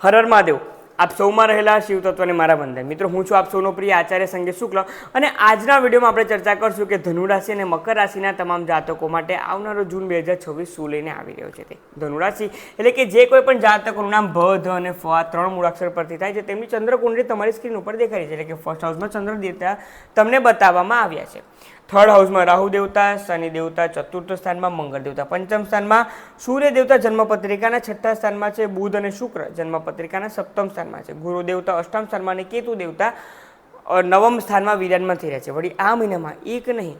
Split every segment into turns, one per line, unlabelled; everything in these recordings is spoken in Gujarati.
હર હર મહાદેવ। આપ સૌમાં રહેલા શિવ તત્વને મારા વંદન। મિત્રો, હું છું આપ સૌનો પ્રિય આચાર્ય સંગીત શુક્લ અને આજના વિડીયોમાં આપણે ચર્ચા કરશું કે ધનુ રાશિ અને મકર રાશિના તમામ જાતકો માટે આવનારો જૂન 2026 શું લઈને આવી રહ્યો છે। તે ધનુ રાશિ એટલે કે જે કોઈ પણ જાતકોનું નામ ભ, ધ અને ફ આ ત્રણ મૂળાક્ષર પરથી થાય છે તેમની ચંદ્રકુંડળી તમારી સ્ક્રીન ઉપર દેખાય છે, એટલે કે ફર્સ્ટ હાઉસમાં ચંદ્ર દેવતા તમને બતાવવામાં આવ્યા છે। થર્ડ હાઉસમાં રાહુ દેવતા, શનિ દેવતા ચતુર્થ સ્થાનમાં, મંગળ દેવતા પંચમ સ્થાનમાં, સૂર્ય દેવતા જન્મપત્રિકાના છઠ્ઠા સ્થાનમાં છે, બુધ અને શુક્ર જન્મપત્રિકાના સપ્તમ સ્થાનમાં છે, ગુરુ દેવતા અષ્ટમ સ્થાનમાં અને કેતુ દેવતા નવમ સ્થાનમાં વિરાજમાન થઈ રહ્યા છે। વળી આ મહિનામાં એક નહીં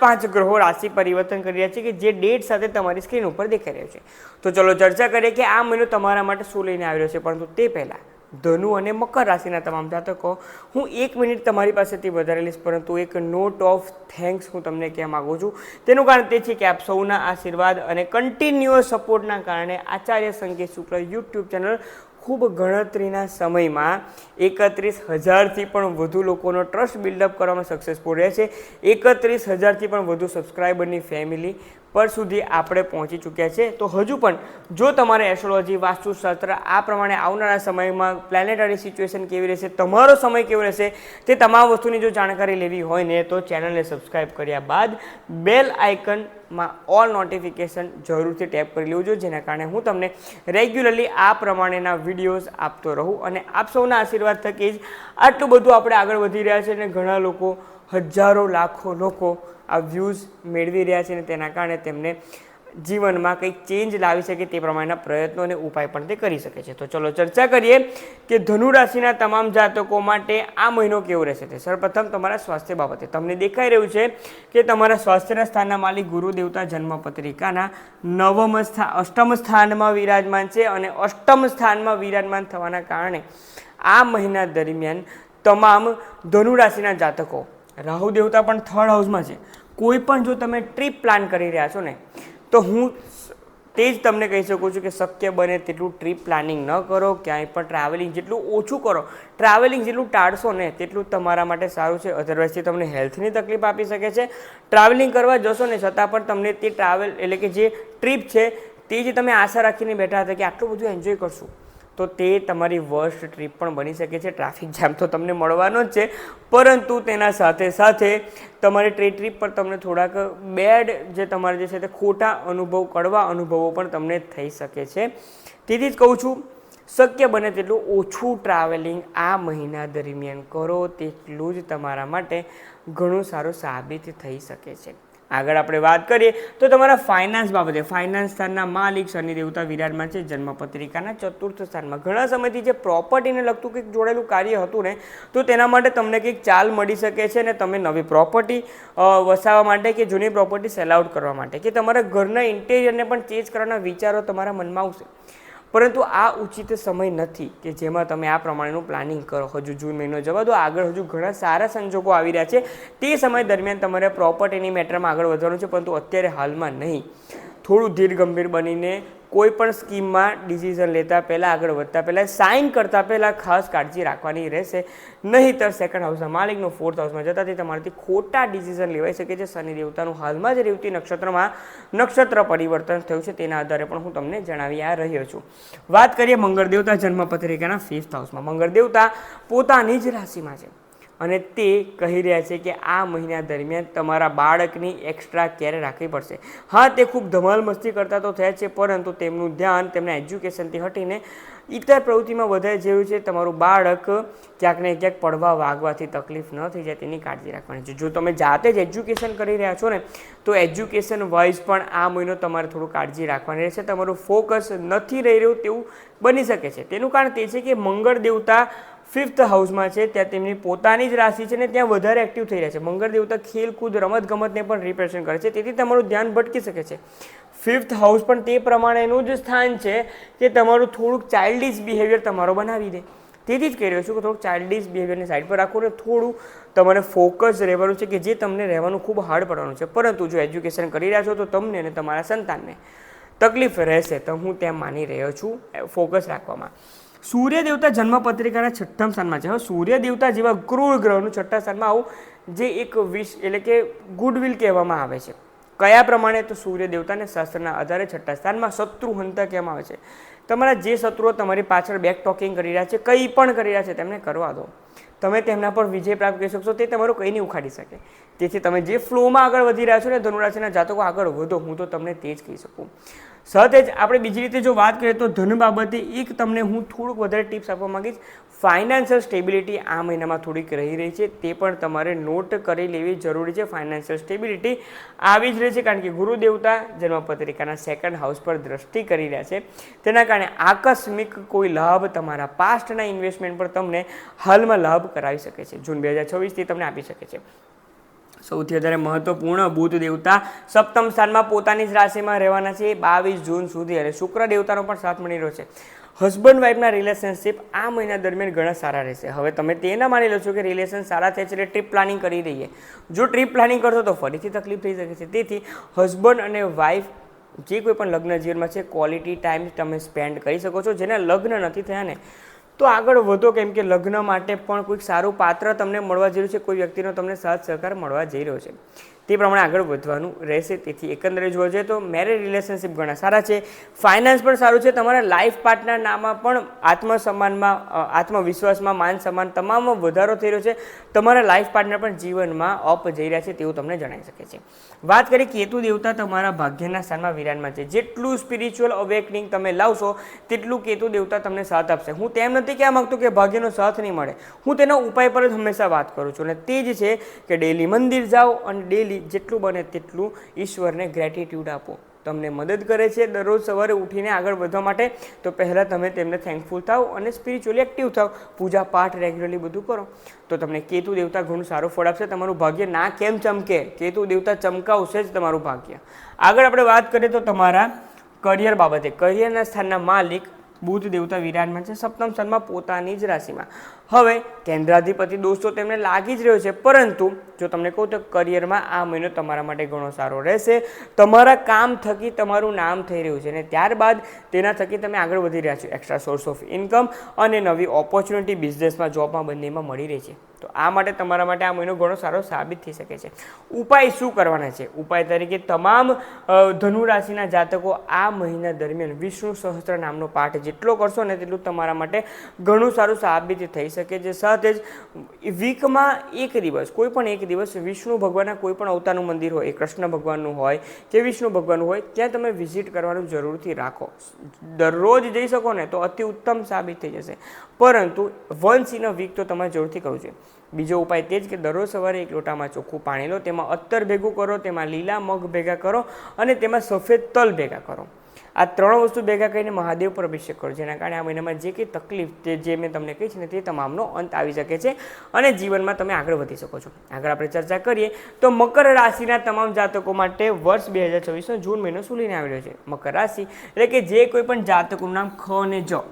પાંચ ગ્રહો રાશિ પરિવર્તન કરી રહ્યા છે કે જે ડેટ સાથે તમારી સ્ક્રીન ઉપર દેખાઈ રહ્યો છે। તો ચલો ચર્ચા કરીએ કે આ મહિનો તમારા માટે શું લઈને આવી રહ્યો છે। પરંતુ તે પહેલાં ધનુ અને મકર રાશિના તમામ જાતકો હું 1 મિનિટ તમારી પાસેથી વધારે લઈશ, પરંતુ એક નોટ ઓફ થેન્ક્સ હું તમને કહેવા માગું છું। તેનું કારણ તે છે કે આપ સૌના આશીર્વાદ અને કન્ટિન્યુઅસ સપોર્ટના કારણે આચાર્ય સંગીત શુક્લ યુટ્યુબ ચેનલ ખૂબ ગણતરીના સમયમાં 31,000થી પણ વધુ લોકોનો ટ્રસ્ટ બિલ્ડઅપ કરવામાં સક્સેસફુલ રહે છે। 31,000થી પણ વધુ સબસ્ક્રાઈબરની ફેમિલી પર સુધી આપણે પહોંચી ચૂક્યા છે। તો હજુ પણ જો તમારે એસ્ટ્રોલોજી, વાસ્તુશાસ્ત્ર આ પ્રમાણે આવનારા સમયમાં પ્લેનેટરી સિચ્યુએશન કેવી રહેશે, તમારો સમય કેવો રહેશે, તે તમામ વસ્તુની જો જાણકારી લેવી હોય ને તો ચેનલને સબસ્ક્રાઈબ કર્યા બાદ બેલ આઇકનમાં ઓલ નોટિફિકેશન જરૂરથી ટેપ કરી લેવું જોઈએ, જેના કારણે હું તમને રેગ્યુલરલી આ પ્રમાણેના વિડીયોઝ આપતો રહું અને આપ સૌના આશીર્વાદ થકી જ આટલું બધું આપણે આગળ વધી રહ્યા છે અને ઘણા લોકો, હજારો લાખો લોકો આ વ્યૂઝ મેળવી રહ્યા છે અને તેના કારણે તેમને જીવનમાં કંઈક ચેન્જ લાવી શકે તે પ્રમાણેના પ્રયત્નો અને ઉપાય પણ તે કરી શકે છે। તો ચલો ચર્ચા કરીએ કે ધનુ રાશિના તમામ જાતકો માટે આ મહિનો કેવો રહેશે। તે સર્વપ્રથમ તમારા સ્વાસ્થ્ય બાબતે તમને દેખાઈ રહ્યું છે કે તમારા સ્વાસ્થ્યના સ્થાનના માલિક ગુરુ દેવતા જન્મપત્રિકાના અષ્ટમ સ્થાનમાં વિરાજમાન છે અને અષ્ટમ સ્થાનમાં વિરાજમાન થવાના કારણે આ મહિના દરમિયાન તમામ ધનુ રાશિના જાતકો, રાહુ દેવતા પણ થર્ડ હાઉસમાં છે, કોઈ પણ જો તમે ટ્રીપ પ્લાન કરી રહ્યા છો ને તો હું તે જ તમને કહી શકું છું કે શક્ય બને તેટલું ટ્રીપ પ્લાનિંગ ન કરો। ક્યાંય પણ ટ્રાવેલિંગ જેટલું ઓછું કરો, ટ્રાવેલિંગ જેટલું ટાળશો ને તેટલું તમારા માટે સારું છે। અધરવાઇઝથી તમને હેલ્થની તકલીફ આપી શકે છે। ટ્રાવેલિંગ કરવા જશો ને છતાં પણ તમને તે ટ્રાવેલ એટલે કે જે ટ્રીપ છે તે જે તમે આશા રાખીને બેઠા હતા કે આટલું બધું એન્જોય કરશું, તો તે તમારી વર્સ્ટ ટ્રીપ પણ બની શકે છે। ટ્રાફિક જામ તો તમને મળવાનો જ છે, પરંતુ તેના સાથે સાથે તમારી ટ્રીપ પર તમને થોડાક બેડ જે તમારે જે છે તે ખોટા અનુભવ, કડવા અનુભવો પણ તમને થઈ શકે છે। તેથી જ કહું છું, શક્ય બને તેટલું ઓછું ટ્રાવેલિંગ આ મહિના દરમિયાન કરો, તેટલું જ તમારા માટે ઘણું સારું સાબિત થઈ શકે છે। આગળ આપણે વાત કરીએ તો તમારા ફાઇનાન્સ બાબતે, ફાઇનાન્સ સ્થાનના માલિક શનિ દેવતા વિરાજમાન છે જન્મપત્રિકાના ચતુર્થ સ્થાનમાં। ઘણા સમયથી જે પ્રોપર્ટીને લગતું કંઈક જોડેલું કાર્ય હતું ને તો તેના માટે તમને કંઈક ચાલ મળી શકે છે અને તમે નવી પ્રોપર્ટી વસાવવા માટે કે જૂની પ્રોપર્ટી સેલ આઉટ કરવા માટે કે તમારા ઘરના ઇન્ટેરિયરને પણ ચેન્જ કરવાના વિચારો તમારા મનમાં આવશે, પરંતુ આ ઉચિત સમય નથી કે જેમાં તમે આ પ્રમાણેનું પ્લાનિંગ કરો। હજુ જૂન મહિનો જવા દો, આગળ હજુ ઘણા સારા સંજોગો આવી રહ્યા છે, તે સમય દરમિયાન તમારે પ્રોપર્ટીની મેટરમાં આગળ વધવાનું છે, પરંતુ અત્યારે હાલમાં નહીં। થોડું ધીર ગંભીર બનીને કોઈ પણ સ્કીમમાં ડિસિઝન લેતા પહેલાં, આગળ વધતા પહેલાં, સાઇન કરતાં પહેલાં ખાસ કાળજી રાખવાની રહેશે, નહીંતર સેકન્ડ હાઉસના માલિકનું ફોર્થ હાઉસમાં જતાથી તમારાથી ખોટા ડિસિઝન લેવાઈ શકે છે। શનિ દેવતાનું હાલમાં જ રેવતી નક્ષત્રમાં નક્ષત્ર પરિવર્તન થયું છે, તેના આધારે પણ હું તમને જણાવી રહ્યો છું। વાત કરીએ મંગળ દેવતા જન્મપત્રિકાના ફિફ્થ હાઉસમાં। મંગળ દેવતા પોતાની જ રાશિમાં છે અને તે કહી રહ્યા છે કે આ મહિના દરમિયાન તમારા બાળકની એક્સ્ટ્રા કેર રાખવી પડશે। હા, તે ખૂબ ધમાલ મસ્તી કરતા તો થયા છે, પરંતુ તેમનું ધ્યાન તેમના એજ્યુકેશનથી હટીને ઇતર પ્રવૃત્તિમાં વધારે જેવું છે। તમારું બાળક ક્યાંક ને ક્યાંક પડવા વાગવાથી તકલીફ ન થઈ જાય તેની કાળજી રાખવાની છે। જો તમે જાતે જ એજ્યુકેશન કરી રહ્યા છો ને તો એજ્યુકેશન વાઇઝ પણ આ મહિનો તમારે થોડું કાળજી રાખવાની રહેશે। તમારું ફોકસ નથી રહી રહ્યું તેવું બની શકે છે। તેનું કારણ તે છે કે મંગળ દેવતા ફિફ્થ હાઉસમાં છે, ત્યાં તેમની પોતાની જ રાશિ છે ને ત્યાં વધારે એક્ટિવ થઈ રહ્યા છે। મંગળ દેવતા ખેલકૂદ, રમતગમતને પણ રિપ્રેઝન્ટ કરે છે, તેથી તમારું ધ્યાન ભટકી શકે છે। ફિફ્થ હાઉસ પણ તે પ્રમાણેનું જ સ્થાન છે કે તમારું થોડુંક ચાઇલ્ડિશ બિહેવિયર તમારો બનાવી દે। તેથી જ કહી રહ્યો છું કે થોડુંક ચાઇલ્ડિશ બિહેવિયરની સાઈડ પર રાખો ને થોડું તમારે ફોકસ રહેવાનું છે કે જે તમને રહેવાનું ખૂબ હાર્ડ પડવાનું છે, પરંતુ જો એજ્યુકેશન કરી રહ્યા છો તો તમને અને તમારા સંતાનને તકલીફ રહેશે, તો હું ત્યાં માની રહ્યો છું ફોકસ રાખવામાં। સૂર્ય દેવતા જન્મપત્રિકાના છઠ્ઠમ સ્થાનમાં છે। હવે સૂર્ય દેવતા જેવા ક્રૂર ગ્રહનું છઠ્ઠા સ્થાનમાં આવું જે એક વિશ એટલે કે ગુડવિલ કહેવામાં આવે છે। કયા પ્રમાણે? તો સૂર્ય દેવતાને શાસ્ત્રના આધારે છઠ્ઠા સ્થાનમાં શત્રુહંતા કહેવામાં આવે છે। તમારા જે શત્રુઓ તમારી પાછળ બેક ટોકિંગ કરી રહ્યા છે, કંઈ પણ કરી રહ્યા છે, તેમને કરવા દો. તમે તેમના પર વિજય પ્રાપ્ત કરી શકશો. તે તમારું કંઈ નહીં ઉખાડી શકે. તેથી તમે જે ફ્લોમાં આગળ વધી રહ્યા છો ને ધનુ રાશિના જાતકો, આગળ વધો. હું તો તમને તે જ કહી શકું. સાથે જ આપણે બીજી રીતે જો વાત કરીએ તો ધન બાબતે એક તમને હું થોડુંક વધારે ટિપ્સ આપવા માંગીશ. ફાઇનાન્શિયલ સ્ટેબિલિટી આ મહિનામાં થોડીક રહી છે, તે પણ તમારે નોટ કરી લેવી જરૂરી છે. ફાઇનાન્શિયલ સ્ટેબિલિટી આવી જ રહે છે, કારણ કે ગુરુ દેવતા જન્મપત્રિકાના સેકન્ડ હાઉસ પર દ્રષ્ટિ કરી રહ્યા છે. તેના કારણે આકસ્મિક કોઈ લાભ તમારા પાસ્ટના ઇન્વેસ્ટમેન્ટ પર તમને હાલમાં લાભ કરાવી શકે છે. જૂન 2026થી તમને આપી શકે છે. સૌથી વધારે મહત્વપૂર્ણ, બુધ દેવતા સપ્તમ સ્થાનમાં પોતાની જ રાશિમાં રહેવાના છે 22 જૂન સુધી, અને શુક્ર દેવતાનો પણ સાથ મળી રહ્યો છે. હસબન્ડ વાઇફના રિલેશનશિપ આ મહિના દરમિયાન ઘણા સારા રહેશે. હવે તમે તે ના માની લો છો કે રિલેશન સારા થાય છે એટલે ટ્રીપ પ્લાનિંગ કરી દઈએ. જો ટ્રીપ પ્લાનિંગ કરશો તો ફરીથી તકલીફ થઈ શકે છે. તેથી હસબન્ડ અને વાઇફ જે કોઈ પણ લગ્ન જીવનમાં છે, ક્વોલિટી ટાઈમ તમે સ્પેન્ડ કરી શકો છો. જેના લગ્ન નથી થયા ને તો આગળ વધો, કેમ કે લગ્ન માટે પણ કોઈક સારું પાત્ર તમને મળવા જઈ રહ્યું છે, કોઈ વ્યક્તિનો તમને સાથ સહકાર મળવા જઈ રહ્યો છે. તે પ્રમાણે આગળ વધવાનું રહેશે. તેથી એકંદરે જોવા જઈએ તો મેરેજ રિલેશનશિપ ઘણા સારા છે. ફાઇનાન્સ પણ સારું છે. તમારા લાઈફ પાર્ટનરનામાં પણ આત્મસન્માનમાં, આત્મવિશ્વાસમાં, માન સન્માન તમામમાં વધારો થઈ રહ્યો છે. તમારા લાઈફ પાર્ટનર પણ જીવનમાં અપ જઈ રહ્યા છે તેવું તમને જણાવી શકે છે. વાત કરીએ કેતુ દેવતા તમારા ભાગ્યના સ્થાનમાં વિરાજમાન છે. જેટલું સ્પિરિચ્યુઅલ અવેકનિંગ તમે લાવશો તેટલું કેતુ દેવતા તમને સાથ આપશે. હું તેમ નથી કહેવા માંગતો કે ભાગ્યનો સાથ નહીં મળે. હું તેના ઉપાય પર જ હંમેશા વાત કરું છું, અને તે જ છે કે ડેલી મંદિર જાઓ અને ડેલી જેટલું બને તેટલું ઈશ્વરને ગ્રેટિટ્યૂડ આપો. તમને મદદ કરે છે દરરોજ સવારે ઉઠીને આગળ વધવા માટે. તો પહેલાં તમે તેમને થેન્કફુલ થાઓ અને સ્પિરિચ્યુઅલી એક્ટિવ થાઓ. પૂજા પાઠ રેગ્યુલરલી બધું કરો તો તમને કેતુ દેવતા ઘણું સારું ફળ આપશે. તમારું ભાગ્ય ના કેમ ચમકે, કેતુ દેવતા ચમકાવશે જ તમારું ભાગ્ય. આગળ આપણે વાત કરીએ તો તમારા કરિયર બાબતે, કરિયરના સ્થાનના માલિક બુધ દેવતા વિરાજમાન છે સપ્તમ સ્થાનમાં પોતાની જ રાશિમાં. હવે કેન્દ્રાધિપતિ દોષ તેમને લાગી જ રહ્યો છે, પરંતુ જો તમને કહું તો કરિયરમાં આ મહિનો તમારા માટે ઘણો સારો રહેશે. તમારા કામ થકી તમારું નામ થઈ રહ્યું છે, અને ત્યારબાદ તેના થકી તમે આગળ વધી રહ્યા છો. એક્સ્ટ્રા સોર્સ ઓફ ઇન્કમ અને નવી ઓપોર્ચ્યુનિટી બિઝનેસમાં, જોબમાં બંનેમાં મળી રહી છે. તો આ માટે તમારા માટે આ મહિનો ઘણો સારો સાબિત થઈ શકે છે. ઉપાય શું કરવાના છે? ઉપાય તરીકે તમામ ધનુ રાશિના જાતકો આ મહિના દરમિયાન વિષ્ણુ સહસ્ત્ર નામનો પાઠ જેટલો કરશો ને તેટલું તમારા માટે ઘણું સારું સાબિત થઈ શકે છે. સાથે જ વીકમાં એક દિવસ, કોઈ પણ એક દિવસ વિષ્ણુ ભગવાનના કોઈ પણ અવતારનું મંદિર હોય, એ કૃષ્ણ ભગવાનનું હોય કે વિષ્ણુ ભગવાનનું હોય, ત્યાં તમે વિઝિટ કરવાનું જરૂરથી રાખો. દરરોજ જઈ શકો ને તો અતિ ઉત્તમ સાબિત થઈ જશે, પરંતુ વન્સ ઇન અ વીક તો તમારે જરૂરથી કરવું છે. બીજો ઉપાય તે જ કે દરરોજ સવારે એક લોટામાં ચોખ્ખું પાણી લો, તેમાં અત્તર ભેગું કરો, તેમાં લીલા મગ ભેગા કરો અને તેમાં સફેદ તલ ભેગા કરો. આ ત્રણ વસ્તુ ભેગા કરીને મહાદેવ પર અભિષેક કરો, જેના કારણે આ મહિનામાં જે કંઈ તકલીફ જે મેં તમને કહી છે ને તે તમામનો અંત આવી શકે છે અને જીવનમાં તમે આગળ વધી શકો છો. આગળ આપણે ચર્ચા કરીએ તો મકર રાશિના તમામ જાતકો માટે વર્ષ 2026નો જૂન મહિનો શું લઈને આવી રહ્યો છે. મકર રાશિ એટલે કે જે કોઈ પણ જાતકોનું નામ ખ અને જ,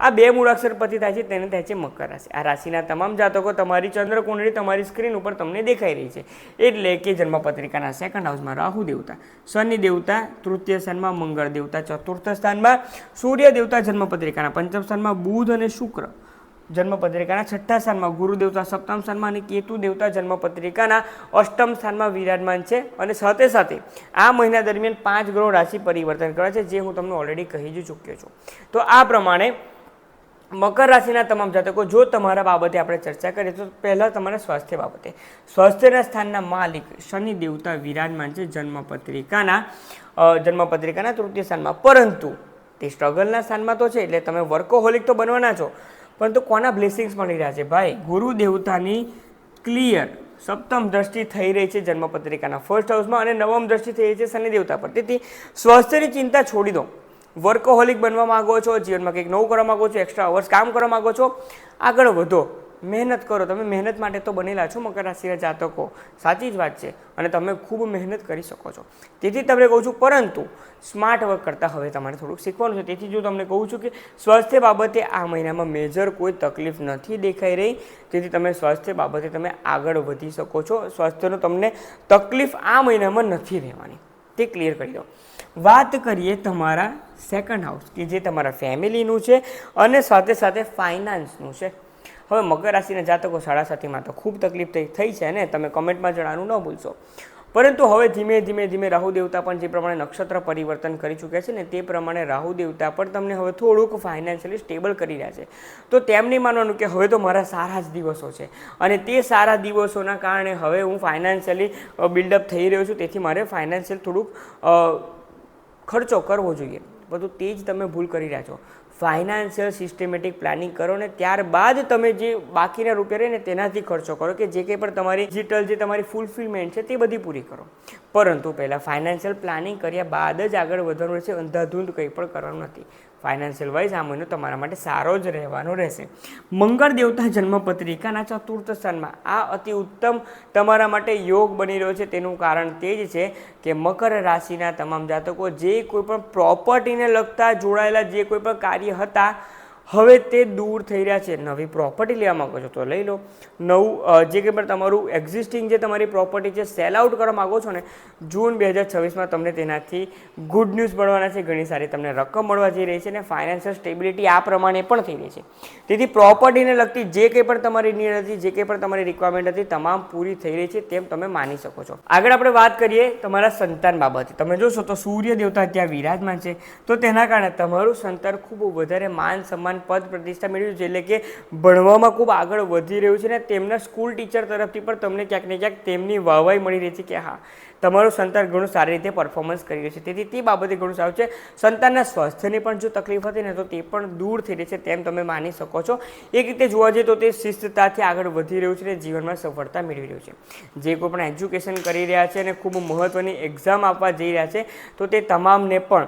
આ બે મૂળાક્ષર પરથી થાય છે તેને થાય છે મકર રાશિ. આ રાશિના તમામ જાતકો તમારી ચંદ્ર કુંડળી તમારી સ્ક્રીન ઉપર તમને દેખાઈ રહી છે. એટલે કે જન્મપત્રિકાના સેકન્ડ હાઉસમાં રાહુ દેવતા, શનિ દેવતા તૃતીય સ્થાનમાં, મંગળ દેવતા ચતુર્થ સ્થાનમાં, સૂર્ય દેવતા જન્મપત્રિકાના પંચમ સ્થાનમાં, બુધ અને શુક્ર જન્મપત્રિકાના છઠ્ઠા સ્થાનમાં, ગુરુ દેવતા સપ્તમ સ્થાનમાં અને કેતુ દેવતા જન્મપત્રિકાના અષ્ટમ સ્થાનમાં વિરાજમાન છે. અને સાથે સાથે આ મહિના દરમિયાન 5 ગ્રહો રાશિ પરિવર્તન કરે છે, જે હું તમને ઓલરેડી કહી જ ચૂક્યો છું. તો આ પ્રમાણે મકર રાશિના તમામ જાતકો, જો તમારા બાબતે આપણે ચર્ચા કરીએ તો પહેલાં તમારા સ્વાસ્થ્ય બાબતે, સ્વાસ્થ્યના સ્થાનના માલિક શનિ દેવતા વિરાજમાન છે જન્મપત્રિકાના તૃતીય સ્થાનમાં, પરંતુ તે સ્ટ્રગલના સ્થાનમાં તો છે. એટલે તમે વર્કોહોલિક તો બનવાના છો, પરંતુ કોના બ્લેસિંગ્સ મળી રહ્યા છે? ભાઈ, ગુરુ દેવતાની ક્લિયર સપ્તમ દ્રષ્ટિ થઈ રહી છે જન્મપત્રિકાના ફર્સ્ટ હાઉસમાં, અને નવમ દ્રષ્ટિ થઈ રહી છે શનિ દેવતા પર. તેથી સ્વાસ્થ્યની ચિંતા છોડી દો. વર્કોહોલિક બનવા માંગો છો, જીવનમાં કંઈક નવું કરવા માંગો છો, એક્સ્ટ્રા અવર્સ કામ કરવા માંગો છો, આગળ વધો, મહેનત કરો. તમે મહેનત માટે તો બનેલા છો મકર રાશિના જાતકો, સાચી જ વાત છે, અને તમે ખૂબ મહેનત કરી શકો છો. તેથી તમને કહું છું, પરંતુ સ્માર્ટ વર્ક કરતાં હવે તમારે થોડુંક શીખવાનું છે. તેથી જો તમને કહું છું કે સ્વાસ્થ્ય બાબતે આ મહિનામાં મેજર કોઈ તકલીફ નથી દેખાઈ રહી, તેથી તમે સ્વાસ્થ્ય બાબતે તમે આગળ વધી શકો છો. સ્વાસ્થ્યનો તમને તકલીફ આ મહિનામાં નથી રહેવાની, તે ક્લિયર કરી દો. વાત કરીએ તમારા સેકન્ડ હાઉસ, કે જે તમારા ફેમિલીનું છે અને સાથે સાથે ફાઇનાન્સનું છે. હવે મકર રાશિના જાતકો, 7.5માં તો ખૂબ તકલીફ થઈ છે ને, તમે કમેન્ટમાં જણાવવાનું ન ભૂલશો. પરંતુ હવે ધીમે ધીમે રાહુ દેવતા પણ જે પ્રમાણે નક્ષત્ર પરિવર્તન કરી ચૂક્યા છે ને તે પ્રમાણે રાહુ દેવતા પણ તમને હવે થોડુંક ફાઇનાન્શિયલી સ્ટેબલ કરી રહ્યા છે. તો તેમ નહીં માનવાનું કે હવે તો મારા સારા જ દિવસો છે અને તે સારા દિવસોના કારણે હવે હું ફાઇનાન્શિયલી બિલ્ડઅપ થઈ રહ્યો છું, તેથી મારે ફાઇનાન્શિયલ થોડુંક ખર્ચો કરવો જોઈએ. બધું તે જ તમે ભૂલ કરી રહ્યા છો. ફાઇનાન્શિયલ સિસ્ટમેટિક પ્લાનિંગ કરો ને ત્યારબાદ તમે જે બાકીના રૂપિયા રહે ને તેનાથી ખર્ચો કરો, કે જે કંઈ પણ તમારી ડિજિટલ જે તમારી ફૂલફિલમેન્ટ છે તે બધી પૂરી કરો. પરંતુ પહેલાં ફાઇનાન્શિયલ પ્લાનિંગ કર્યા બાદ જ આગળ વધવાનું રહેશે. અંધાધૂંધ કંઈ પણ કરવાનું નથી. ફાઇનાન્શિયલ વાઇઝ આ મહિનો તમારા માટે સારો જ રહેવાનો રહેશે. મંગળ દેવતા જન્મપત્રિકાના ચતુર્થ સ્થાનમાં આ અતિ ઉત્તમ તમારા માટે યોગ બની રહ્યો છે. તેનું કારણ તે જ છે કે મકર રાશિના તમામ જાતકો જે કોઈ પણ પ્રોપર્ટીને લગતા જોડાયેલા જે કોઈ પણ કાર્ય હતા હવે તે દૂર થઈ રહ્યા છે. નવી પ્રોપર્ટી લેવા માગો છો તો લઈ લો. નવું જે કંઈ પણ તમારું એક્ઝિસ્ટિંગ જે તમારી પ્રોપર્ટી છે સેલ આઉટ કરવા માગો છો ને, જૂન 2026માં તમને તેનાથી ગુડ ન્યૂઝ મળવાના છે. ઘણી સારી તમને રકમ મળવા જઈ રહી છે અને ફાઇનાન્શિયલ સ્ટેબિલિટી આ પ્રમાણે પણ થઈ રહી છે. તેથી પ્રોપર્ટીને લગતી જે કંઈ પણ તમારી નીડ હતી, જે કંઈ પણ તમારી રિક્વાયરમેન્ટ હતી, તમામ પૂરી થઈ રહી છે તેમ તમે માની શકો છો. આગળ આપણે વાત કરીએ તમારા સંતાન બાબતે. તમે જોશો તો સૂર્ય દેવતા ત્યાં વિરાજમાન છે, તો તેના કારણે તમારું સંતાન ખૂબ વધારે માન સન્માન પદ પ્રતિષ્ઠા મેળવ્યું છે, એટલે કે ભણવામાં ખૂબ આગળ વધી રહ્યું છે ને તેમના સ્કૂલ ટીચર તરફથી પણ તમને ક્યાંક ને ક્યાંક તેમની વાહવાઈ મળી રહી છે કે હા તમારું સંતાન ઘણું સારી રીતે પરફોર્મન્સ કરી રહ્યું છે. તેથી તે બાબતે ઘણું સારું છે. સંતાનના સ્વાસ્થ્યની પણ જો તકલીફ હતી ને તો તે પણ દૂર થઈ રહી છે તેમ તમે માની શકો છો. એક રીતે જોવા જઈએ તો તે શિસ્તતાથી આગળ વધી રહ્યું છે અને જીવનમાં સફળતા મેળવી રહ્યું છે. જે કોઈ પણ એજ્યુકેશન કરી રહ્યા છે અને ખૂબ મહત્ત્વની એક્ઝામ આપવા જઈ રહ્યા છે તો તે તમામને પણ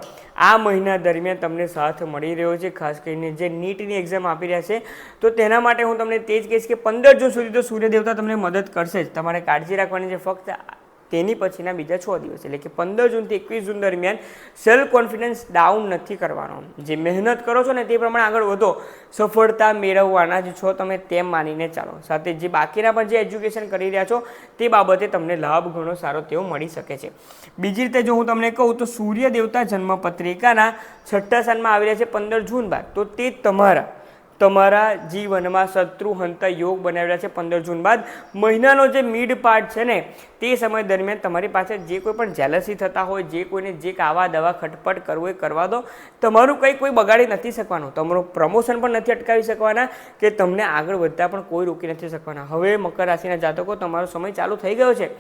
આ મહિના દરમિયાન તમને સાથ મળી રહ્યો છે. ખાસ કરીને જે નીટની એક્ઝામ આપી રહ્યા છે તો તેના માટે હું તમને તે જ કહીશ કે 15 જૂન સુધી તો સૂર્યદેવતા તમને મદદ કરશે જ. તમારે કાળજી રાખવાની છે ફક્ત તેની પછીના બીજા 6 દિવસ, એટલે કે 15 જૂનથી 21 જૂન દરમિયાન સેલ્ફ કોન્ફિડન્સ ડાઉન નથી કરવાનો. જે મહેનત કરો છો ને તે પ્રમાણે આગળ વધો, સફળતા મેળવવાના જ છો તમે તેમ માનીને ચાલો. સાથે જે બાકીના પણ જે એજ્યુકેશન કરી રહ્યા છો તે બાબતે તમને લાભ ઘણો સારો તેવો મળી શકે છે. બીજી રીતે જો હું તમને કહું તો સૂર્ય દેવતા જન્મ પત્રિકાના 6થા સ્થાનમાં આવી રહ્યા છે 15 જૂન બાદ, તો તે તમારા જીવનમાં શત્રુ હંતા યોગ બનાવેલા છે. 15 જૂન બાદ મહિનાનો જે મિડ પાર્ટ છે ને તે સમય દરમિયાન તમારી પાસે જે કોઈ પણ જેલસી થતા હોય, જે કોઈને જે કાવા દવા ખટપટ કરવું એ કરવા દો. તમારું કંઈ કોઈ બગાડી નથી શકવાનું, તમારું પ્રમોશન પણ નથી અટકાવી શકવાના કે તમને આગળ વધતા પણ કોઈ રોકી નથી શકવાના. હવે મકર રાશિના જાતકો તમારો સમય ચાલુ થઈ ગયો છે.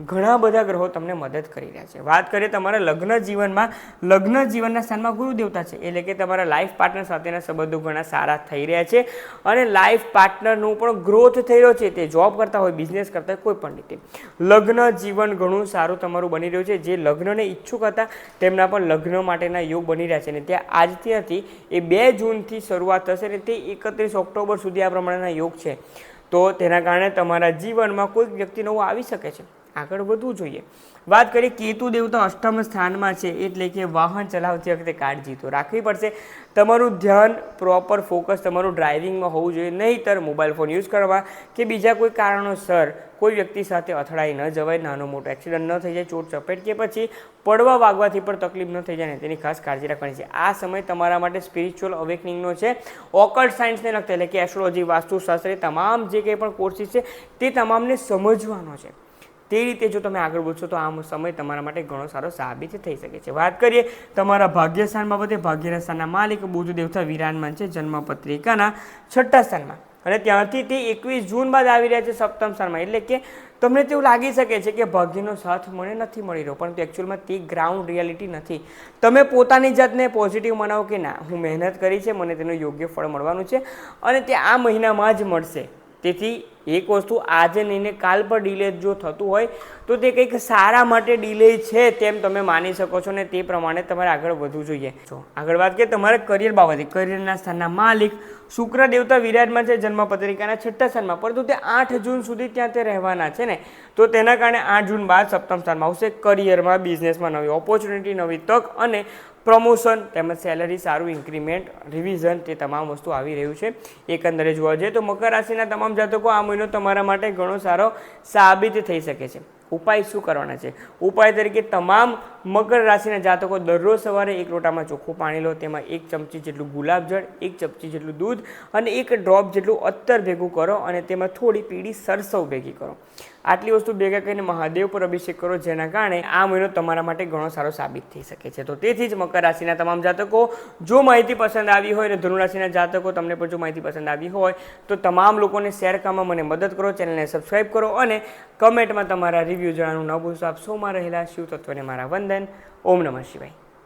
ઘણા બધા ગ્રહો તમને મદદ કરી રહ્યા છે. વાત કરીએ તમારા લગ્ન જીવનના સ્થાનમાં ગુરુ દેવતા છે, એટલે કે તમારા લાઈફ પાર્ટનર સાથેના સંબંધો ઘણા સારા થઈ રહ્યા છે અને લાઈફ પાર્ટનરનું પણ ગ્રોથ થઈ રહ્યો છે. તે જોબ કરતા હોય, બિઝનેસ કરતા હોય, કોઈ પણ રીતે લગ્ન જીવન ઘણું સારું તમારું બની રહ્યું છે. જે લગ્નને ઈચ્છુક હતા તેમના પણ લગ્ન માટેના યોગ બની રહ્યા છે અને ત્યાં આજથી નથી એ 2 જૂનથી શરૂઆત થશે અને તે 31 ઓક્ટોબર સુધી આ પ્રમાણેના યોગ છે. તો તેના કારણે તમારા જીવનમાં કોઈક વ્યક્તિ નવું આવી શકે છે. આગળ વધવું જોઈએ. વાત કરીએ કેતુ દેવતા અષ્ટમ સ્થાનમાં છે, એટલે કે વાહન ચલાવતી વખતે કાળજી તો રાખવી પડશે. તમારું ધ્યાન પ્રોપર ફોકસ તમારું ડ્રાઇવિંગમાં હોવું જોઈએ, નહીંતર મોબાઈલ ફોન યુઝ કરવા કે બીજા કોઈ કારણોસર કોઈ વ્યક્તિ સાથે અથડાઈ ન જવાય, નાનો મોટો એક્સિડન્ટ ન થઈ જાય, ચોટ ચપેટ કે પછી પડવા વાગવાથી પણ તકલીફ ન થઈ જાય ને તેની ખાસ કાળજી રાખવાની છે. આ સમય તમારા માટે સ્પિરિચ્યુઅલ અવેકનિંગનો છે. ઓકલ્ટ સાયન્સને લગતા એટલે કે એસ્ટ્રોલોજી, વાસ્તુશાસ્ત્ર, તમામ જે કંઈ પણ કોર્સિસ છે તે તમામને સમજવાનો છે. તે રીતે જો તમે આગળ વધશો તો આ સમય તમારા માટે ઘણો સારો સાબિત થઈ શકે છે. વાત કરીએ તમારા ભાગ્યસ્થાન બાબતે. ભાગ્યના સ્થાનના માલિક બુધ દેવતા વિરાજમાન છે જન્મ પત્રિકાના 6થા સ્થાનમાં અને ત્યાંથી તે 21 જૂન બાદ આવી રહ્યા છે 7મ સ્થાનમાં. એટલે કે તમને તેવું લાગી શકે છે કે ભાગ્યનો સાથ મને નથી મળી રહ્યો, પરંતુ એકચ્યુઅલમાં તે ગ્રાઉન્ડ રિયાલિટી નથી. તમે પોતાની જાતને પોઝિટિવ મનાવો કે ના, હું મહેનત કરી છે, મને તેનું યોગ્ય ફળ મળવાનું છે અને તે આ મહિનામાં જ મળશે. તેથી એક વસ્તુ આજે નહીં કાલ પર ડિલે જો થતું હોય તો તે કંઈક સારા માટે ડિલે છે તેમ તમે માની શકો છો ને તે પ્રમાણે તમારે આગળ વધવું જોઈએ. આગળ વાત કરીએ તમારે કરિયર બાબતે. કરિયરના સ્થાનના માલિક શુક્ર દેવતા વિરાજમાન છે જન્મ પત્રિકાના 6થા સ્થાનમાં, પરંતુ તે 8 જૂન સુધી ત્યાં તે રહેવાના છે ને, તો તેના કારણે 8 જૂન બાદ 7મ સ્થાનમાં આવશે. કરિયરમાં, બિઝનેસમાં નવી ઓપોર્ચ્યુનિટી, નવી તક અને પ્રમોશન તેમજ સેલરી, સારું ઇન્ક્રીમેન્ટ, રિવિઝન તે તમામ વસ્તુ આવી રહ્યું છે. એકંદરે જોવા જઈએ તો મકર રાશિના તમામ જાતકો આ મહિનો તમારા માટે ઘણો સારો સાબિત થઈ શકે છે. ઉપાય શું કરવાના છે? ઉપાય તરીકે તમામ મકર રાશિના જાતકો દરરોજ સવારે 1 લોટામાં ચોખ્ખું પાણી લો, તેમાં 1 ચમચી જેટલું ગુલાબજળ, 1 ચમચી જેટલું દૂધ અને 1 ડ્રોપ જેટલું અત્તર ભેગું કરો અને તેમાં થોડી પીળી સરસવ ભેગી કરો. આટલી વસ્તુ ભેગા કરીને મહાદેવ પર અભિષેક કરો, જેના કારણે આ મહિનો તમારા માટે ઘણો સારો સાબિત થઈ શકે છે. તો તેથી જ મકર રાશિના તમામ જાતકો, જો માહિતી પસંદ આવી હોય અને ધનુ રાશિના જાતકો તમને પણ જો માહિતી પસંદ આવી હોય તો તમામ લોકોને શેર કરવામાં મને મદદ કરો, ચેનલને સબસ્ક્રાઈબ કરો અને કમેન્ટમાં તમારા રિવ્યૂ જણાવવાનું ન ભૂલશો. આપ સૌમાં રહેલા શિવ તત્વને મારા વંદન. ઓમ નમઃ શિવાય.